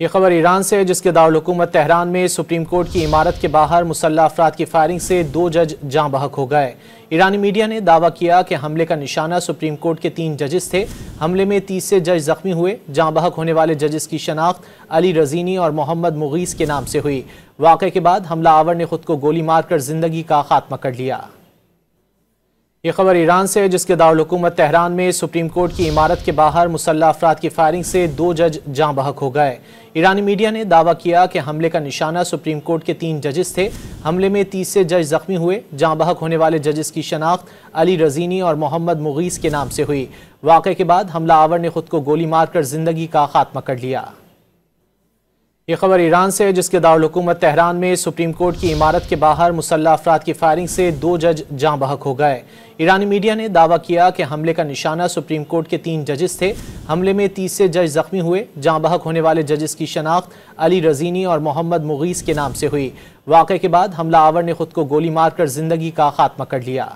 ये खबर ईरान से है, जिसके दारुल-हुकूमत तेहरान में सुप्रीम कोर्ट की इमारत के बाहर मुसल्लह अफराद की फायरिंग से 2 जज जाँ बहक हो गए। ईरानी मीडिया ने दावा किया कि हमले का निशाना सुप्रीम कोर्ट के 3 जजेस थे। हमले में 30 से जज जख्मी हुए। जाँ बहक होने वाले जजेस की शनाख्त अली रजीनी और मोहम्मद मुगीस के नाम से हुई। वाक़े के बाद हमला आवर ने खुद को गोली मारकर जिंदगी का खात्मा कर लिया। ये खबर ईरान से है, जिसके दारुल-हुकूमत तेहरान में सुप्रीम कोर्ट की इमारत के बाहर मुसल्लह अफराद की फायरिंग से 2 जज जाँ बहक हो गए। ईरानी मीडिया ने दावा किया कि हमले का निशाना सुप्रीम कोर्ट के 3 जजेस थे। हमले में 30 से जज जख्मी हुए। जाँ बहक होने वाले जजेस की शनाख्त अली रजीनी और मोहम्मद मुगीस के नाम से हुई। वाक़े के बाद हमला आवर ने खुद को गोली मारकर जिंदगी का खात्मा कर लिया। ये खबर ईरान से है, जिसके दारुल-हुकूमत तेहरान में सुप्रीम कोर्ट की इमारत के बाहर मुसल्लह अफराद की फायरिंग से 2 जज जाँ बहक हो गए। ईरानी मीडिया ने दावा किया कि हमले का निशाना सुप्रीम कोर्ट के 3 जजेस थे। हमले में 30 से जज जख्मी हुए। जाँ बहक होने वाले जजेस की शनाख्त अली रजीनी और मोहम्मद मुगीस के नाम से हुई। वाक़े के बाद हमला आवर ने खुद को गोली मारकर जिंदगी का खात्मा कर लिया।